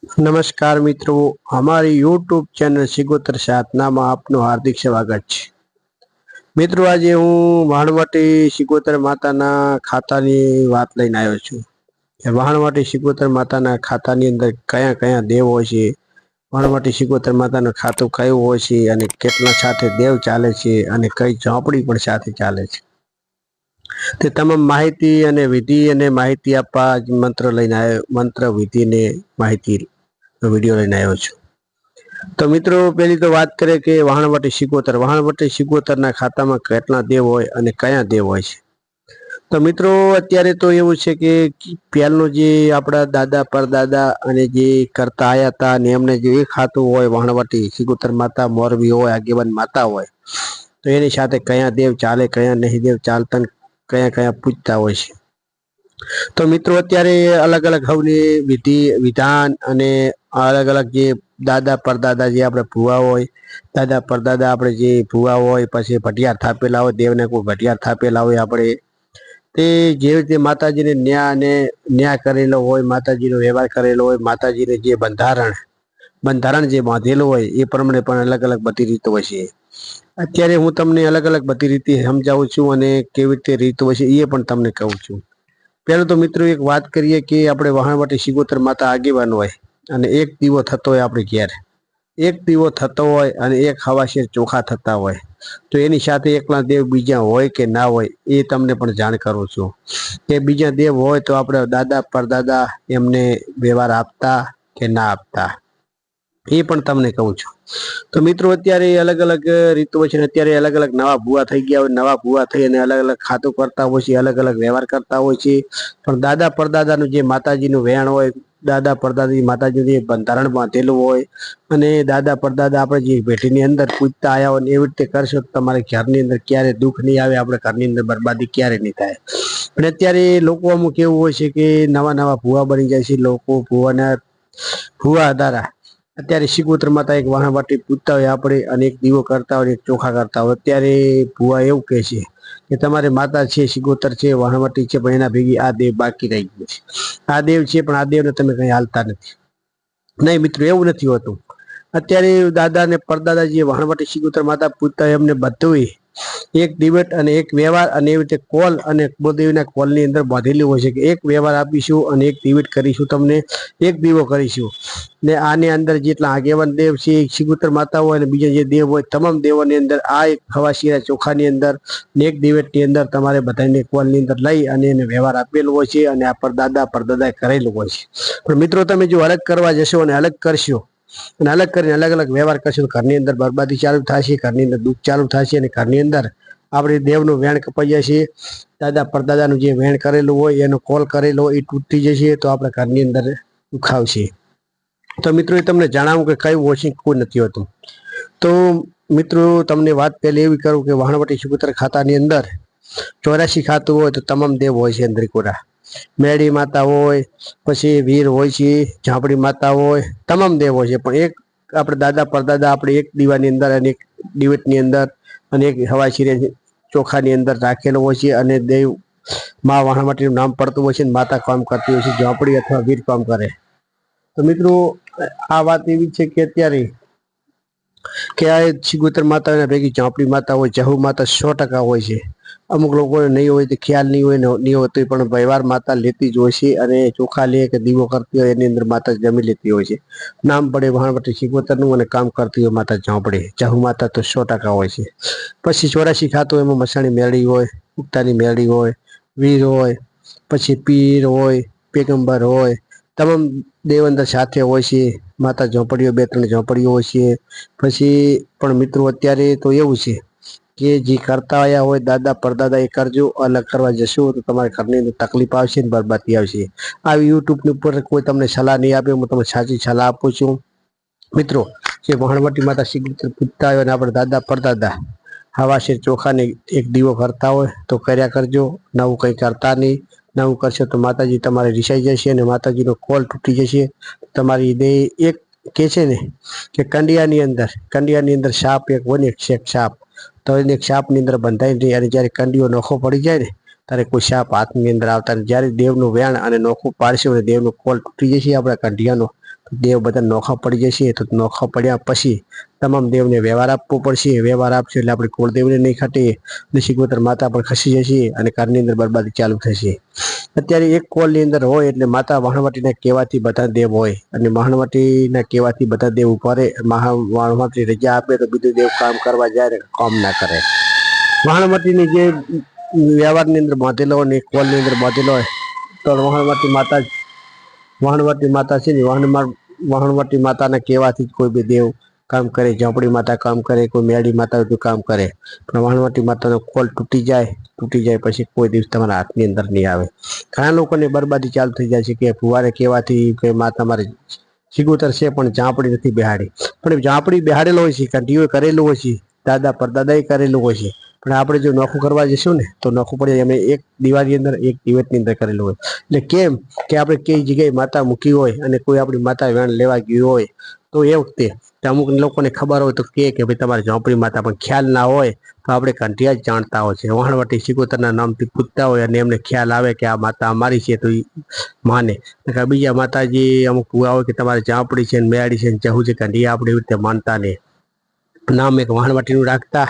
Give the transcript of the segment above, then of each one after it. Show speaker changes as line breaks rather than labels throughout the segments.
नमस्कार मित्रों, हमारी यूट्यूब चैनल सिगोतर साधनाમાં આપનું હાર્દિક સ્વાગત છે। મિત્રો, આજે હું વાણવટી સિગોતર માતાના ખાતાની વાત લઈને આવ્યો છું। વાણવટી સિગોતર માતાના ખાતાની અંદર કયા કયા દેવ હોય છે, વાણવટી સિગોતર માતાનું ખાતું કયું હોય છે અને કેટલા સાથે દેવ ચાલે છે અને કઈ ઝોપડી પણ સાથે ચાલે છે, તે તમામ માહિતી અને વિધિ અને માહિતી આપવા મંત્ર લઈને આવ્યો, મંત્ર વિધિ ને માહિતી વિડીયો લઈને આવ્યો છું। તો મિત્રો, પહેલી તો વાત કરીએ કે વાણવટી સિગોતરના ખાતામાં કેટલા દેવ હોય અને કયા દેવ હોય છે। તો મિત્રો, અત્યારે તો એવું છે કે પહેલનું જે આપણા દાદા પરદાદા અને જે કરતા આવ્યા હતા અને એમને જે ખાતું હોય વાણવટી સિગોતર માતા મોરબી હોય, આગેવાન માતા હોય, તો એની સાથે કયા દેવ ચાલે, કયા નહીં દેવ ચાલતા, કયા કયા પૂજતા હોય છે। તો મિત્રો, અત્યારે અલગ અલગ હવની વિધિ વિધાન અને અલગ અલગ જે દાદા પરદાદા જે આપણે ભુવા હોય, દાદા પરદાદા આપણે જે ભુવા હોય, પછી ભટિયાર થાપેલા હોય, દેવને કોઈ ભટિયાર થાપેલા હોય આપણે, તે જે રીતે માતાજીને ન્યાય કરેલો હોય, માતાજીનો વ્યવહાર કરેલો હોય, માતાજીને જે બંધારણ જે બાંધેલું હોય એ પ્રમાણે પણ અલગ અલગ બધી રીતો હોય છે। અત્યારે હું તમને અલગ અલગ બધી રીતે સમજાવું છું અને કેવી રીતે રીત હોય છે એ પણ તમને કહું છું। પહેલું તો મિત્રો એક વાત કરીએ કે આપણે વાણવટી સિગોતર માતા આગેવાન હોય અને એક દીવો થતો હોય, આપણે ઘેર એક દીવો થતો હોય અને એક હવાશેર ચોખા થતા હોય, તો એની સાથે એકલા દેવ બીજા હોય કે ના હોય એ તમને પણ જાણ કરું છું। કે બીજા દેવ હોય તો આપણે દાદા પરદાદા એમને વ્યવહાર આપતા કે ના આપતા એ પણ તમને કહું છું। તો મિત્રો, અત્યારે અલગ અલગ રીતો હોય છે, અત્યારે અલગ અલગ નવા ભુવા થઈ ગયા હોય, નવા ભુવા થઈ અને અલગ અલગ ખાતું કરતા હોય છે, અલગ અલગ વ્યવહાર કરતા હોય છે। પણ દાદા પરદાદાનું જે માતાજીનું વેણ હોય, દાદા પરદાદા માતાજીનું જે બંધારણ બાંધેલું હોય અને દાદા પરદાદા આપણે જે પેઢીની અંદર પૂજતા આવ્યા હોય એવી રીતે કરશો તો તમારે ઘરની અંદર ક્યારે દુઃખ નહીં આવે, આપણે ઘરની અંદર બરબાદી ક્યારે નહીં થાય। પણ અત્યારે લોકો અમુક એવું હોય છે કે નવા નવા ભુવા બની જાય છે, લોકો ભુવા દ્વારા અત્યારે સિગોતર માતા એક વાણવટી પૂજતા હોય આપણે અને એક દીવો કરતા હોય, એક ચોખા કરતા હોય, અત્યારે ભુવા એવું કહે છે કે તમારી માતા છે સિગોતર છે, વાણવટી છે, પણ એના ભેગી આ દેવ બાકી રહી ગયું છે, આ દેવ છે પણ આ દેવને તમે કઈ હાલતા નથી। નહીં મિત્રો, એવું નથી હોતું। અત્યારે દાદા ને પરદાદા જે વાણવટી સિગોતર માતા પૂજતા હોય એમને બધું એક દિવેટ અને એક વ્યવહાર અને એવી રીતે કોલ અને કુળદેવીના કોલની અંદર બાંધેલી હોય છે કે એક વ્યવહાર આપીશું અને એક દિવેટ કરીશું, તમને એક દીવો કરીશું ને આની અંદર જેટલા આગેવાન દેવ છે સિગોતર માતા હોય અને બીજા જે દેવ હોય તમામ દેવોની અંદર આ એક ખવાશીરા ચોખાની અંદર ને એક દિવેટની અંદર તમારે બધાને કોલની અંદર લઈ અને એને વ્યવહાર આપેલો હોય છે અને આ પરદાદા પરદાદાએ કરેલું હોય છે। પણ મિત્રો, તમે જો અલગ કરવા જશો અને અલગ કરશો અને અલગ કરીને અલગ અલગ વ્યવહાર કરશો તો ઘરની અંદર બરબાદી ચાલુ થશે, ઘરની અંદર દુઃખ ચાલુ થશે અને ઘરની અંદર આપણે દેવનું વેણ કપાઈ જશે, દાદા પરદાદાનું જે વેણ કરેલું હોય એનો કોલ કરેલો હોય એ તૂટી જશે, તો આપણે ઘરની અંદર દુઃખ આવશે। તો મિત્રો, એ તમને જણાવું કે કયું વોશિંગ કોઈ નથી હોતું। તો મિત્રો, તમને વાત પહેલી એવી કરું કે વાણવટી સિગોતર ખાતાની અંદર 84 ખાતું હોય તો તમામ દેવ હોય છે અંદર કોરા, મેળી માતા હોય, પછી વીર હોય છે, ઝાપડી માતા હોય, તમામ દેવ હોય છે। પણ એક આપણે દાદા પરદાદા આપણે એક દીવાની અંદર અને એક દિવેટની અંદર અને એક હવાશીરે ચોખાની અંદર રાખેલો હોય છે અને દેવ મા વાણવટીનું નામ પડતું હોય છે અને માતા કામ કરતી હોય છે, ઝાપડી અથવા વીર કામ કરે। તો મિત્રો, આ વાત એવી છે કે અત્યારે કે આ સિગોતર માતા ભેગી ઝાપડી માતા હોય, જહુ માતા 100% હોય છે। અમુક લોકોને નહીં હોય તો ખ્યાલ નહીં હોય, નહીં હોતું પણ વ્યવહાર માતા લેતી જ હોય છે અને ચોખા લે કે દીવો કરતી હોય એની અંદર માતા જમી લેતી હોય છે। નામ પડે વાણવટી સિગોતરનું અને કામ કરતી હોય માતા ઝાપડી, જહુ માતા તો 100% હોય છે। પછી 84 ખાતું એમાં મસાણી મેળી હોય, ઉગતાની મેળી હોય, વીર હોય, પછી પીર હોય, પેગંબર હોય, તમામ દેવ અંદર સાથે હોય છે। માતા ઝોપડીઓ 2-3 ઝોપડીઓ હોય છે। પછી પણ મિત્રો, અત્યારે તો એવું છે કે જે કરતા આવ્યા હોય દાદા પરદાદા એ કરજો, અલગ કરવા જશો તો તમારે ઘરની અંદર તકલીફ આવશે ને બરબાદી આવશે। આવી યુટ્યુબની ઉપર કોઈ તમને સલાહ નહીં આપે, હું તમને સાચી સલાહ આપું છું। મિત્રો, જે વાણવટી માતા સિગોતર પૂજતા હોય અને આપણે દાદા પરદાદા હવાશેર ચોખાને એક દીવો કરતા હોય તો કર્યા કરજો, નવું કંઈ કરતા નહીં। નવું કરશો તો માતાજી તમારે રિસાઈ જશે અને માતાજીનો કોલ તૂટી જશે। તમારી દેહ એક કે છે ને કે કંડિયાની અંદર સાપ એક હોય ને, એક સાપ તો એને એક સાપની અંદર બંધાઈને રહી અને જ્યારે કંડિયો નોખો પડી જાય ને ત્યારે કોઈ સાપ હાથની અંદર આવતા નથી. જ્યારે દેવનું વેણ અને નોખું પાડશે અને દેવનો કોલ તૂટી જશે આપણા કંઢિયાનો, દેવ બધા નોખા પડી જશે. તો નોખા પડ્યા પછી તમામ દેવને વ્યવહાર આપવો પડશે. વ્યવહાર આપશે એટલે આપણે કુળદેવને નહીં ખટીએ અને સિગોતર માતા પણ ખસી જશે અને ઘરની અંદર બરબાદી ચાલુ થશે. અત્યારે એક કોલની અંદર હોય એટલે માતા વાહણવટીના કહેવાથી બધા દેવ હોય અને વાહણવટીના કહેવાથી બધા દેવ ઉભા રહે. વાહણવટી રજા આપે તો બીજું દેવ કામ કરવા જાય ને કામ ના કરે. વાહણવટીની જે વ્યવહારની અંદર બાંધેલો હોય ને કોલની અંદર બાંધેલો હોય તો વાહણવટી માતા છે ને વાહણવટી માતાના કહેવાથી જ કોઈ બી દેવ કામ કરે. ઝોપડી માતા કામ કરે, કોઈ મેળી માતા કામ કરે, પણ વાહણવટી માતાનો કોલ તૂટી જાય પછી કોઈ દિવસ તમારા હાથની અંદર નહીં આવે. ઘણા લોકોને બરબાદી ચાલુ થઈ જાય છે કે ફુવારે કહેવાથી કે માતા મારે સિગોતર છે પણ ઝાંપડી નથી બેહાડી. પણ ઝાંપડી બેહાડેલો હોય છે, કંઢીઓ કરેલું હોય છે, દાદા પરદાદાએ કરેલું હોય છે, પણ આપણે જો નોખું કરવા જઈશું ને તો નોખું પડે. અમે એક દિવાળની અંદર એક દિવસની અંદર કરેલું હોય. એટલે કેમ કે આપણે કઈ જગ્યાએ માતા મૂકી હોય અને કોઈ આપણી માતા વેણ લેવા ગયું હોય તો એ વખતે અમુક લોકોને ખબર હોય તો કે ભાઈ તમારે ઝોપડી માતા, પણ ખ્યાલ ના હોય તો આપણે કંઢિયા જ જાણતા હોય છે. વાહણવટી સિગોતરના નામથી પૂછતા હોય અને એમને ખ્યાલ આવે કે આ માતા અમારી છે તો એ માને. બીજા માતાજી અમુક પૂરા હોય કે તમારે ઝાંપડી છે ને મેળી છે ને જવું છે, કંઢિયા આપણે એવી રીતે માનતા નહીં. નામ એક વાહણવટીનું રાખતા,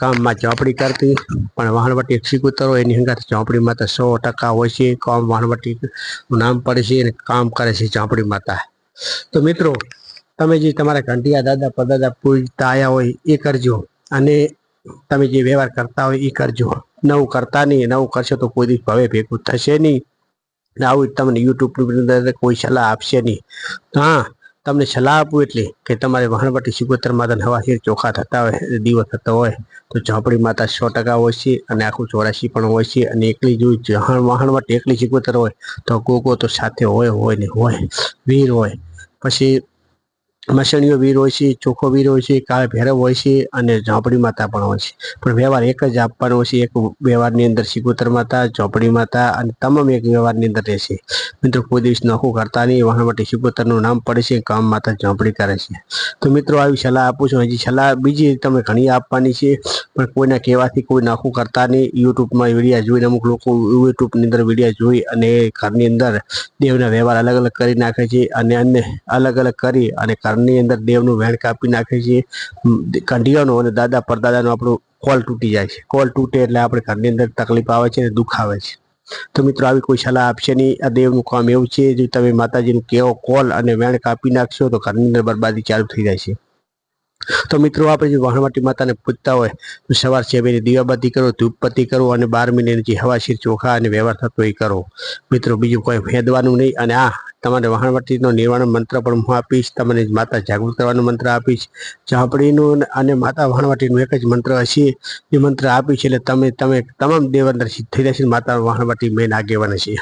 કામમાં ઝોપડી કરતી, પણ વાહણવટી એક સિગોતર હોય એની હંગાત ઝોપડી માતા 100% હોય છે. કામ વાહણવટીનું નામ પડે છે અને કામ કરે છે ઝોપડી માતા. તો મિત્રો તમે જે તમારા કંઢિયા દાદા પરદાદા પૂજતા આવ્યા હોય એ કરજો અને તમે જે વ્યવહાર કરતા હોય એ કરજો. નવું કરતા નહીં. નવું કરશો તો કોઈ દિવસ ભવે ભેગું થશે નહીં. આવું તમને યુટ્યુબની અંદર કોઈ સલાહ આપશે નહીં. હા, તમને સલાહ આપું એટલે કે તમારે વાહણવટી સિગોતર માતાને હવાશેર ચોખા થતા હોય, દીવો થતો હોય તો ઝોપડી માતા 100% હોય છે અને આખું 84 પણ હોય છે. અને એકલી જો વાહણવટી એકલી સિગોતર હોય તો ગોગો તો સાથે હોય ને હોય, વીર હોય, પછી મસણીઓ વીર હોય છે, ચોખ્ખો વીર હોય છે, કાળ ભૈરવ હોય છે અને ઝોપડી માતા પણ હોય છે. પણ વ્યવહાર એક જ આપવાનો હોય છે. એક વ્યવહારની અંદર સિગોતર માતા, ઝોપડી માતા અને તમામ એક વ્યવહારની અંદર રહેશે. મિત્રો કોઈ દિવસ નોખું કરતા નહીં. વાહણવટી સિગોતરનું નામ પડે છે, કામ માતા ઝોપડી કરે છે. તો મિત્રો આવી સલાહ આપું છું. હજી સલાહ બીજી તમે ઘણી આપવાની છે, પણ કોઈના કહેવાથી કોઈ નોખું કરતા નહીં. યુટ્યુબમાં વિડીયા જોઈને અમુક લોકો યુટ્યુબની અંદર વિડીયા જોઈ અને ઘરની અંદર દેવના વ્યવહાર અલગ અલગ કરી નાખે છે અને અન્ય અલગ અલગ કરી અને ઘરની અંદર દેવનું વેણ કાપી નાખે છે. કંઢિયાનો અને દાદા પરદાદાનો આપણું કોલ તૂટી જાય છે. કોલ તૂટે એટલે આપણે ઘરની અંદર તકલીફ આવે છે અને દુઃખ આવે છે. તો મિત્રો આવી કોઈ સલાહ આપશે નહીં. આ દેવનું કામ એવું છે, જો તમે માતાજીનું કેવો કોલ અને વેણ કાપી નાખશો તો ઘરની અંદર બરબાદી ચાલુ થઈ જાય છે. તો મિત્રો આપણે જે વાહણવટી માતાને પૂજતા હોય તો સવાર સવેરે દીવાબત્તી કરો, ધૂપબત્તી કરો અને 12 મહિને જે હવાશીર ચોખા અને વ્યવહાર થતો એ કરો. મિત્રો બીજું કોઈ ફેદવાનું નહીં. અને તમારે વાહણવટીનો નિર્વાણ મંત્ર પણ હું આપીશ. તમને માતા જાગૃત કરવાનો મંત્ર આપીશ. ઝાંપડીનું અને માતા વાહણવટીનું એક જ મંત્ર હશે. એ મંત્ર આપીશ એટલે તમે તમામ દેવ અંદર સિદ્ધ થઈ જશે. માતા વાહણવટી મેન આગેવાન છે.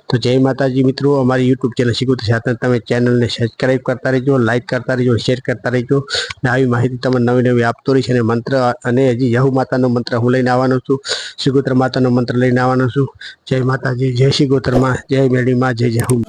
તો જય માતાજી મિત્રો. અમારી યુટ્યુબ ચેનલ સિગોતર સાથે તમે ચેનલને સબસ્ક્રાઈબ કરતા રહેજો, લાઈક કરતા રહેજો, શેર કરતા રહેજો. આવી માહિતી તમને નવી નવી આપતો રહીશ. અને મંત્ર અને હજી યહુ માતાનો મંત્ર હું લઈને આવવાનો છું. સિગોતર માતાનો મંત્ર લઈને આવવાનો છું. જય માતાજી, જય સિગોતરમાં, જય મેળીમાં, જય યહુ.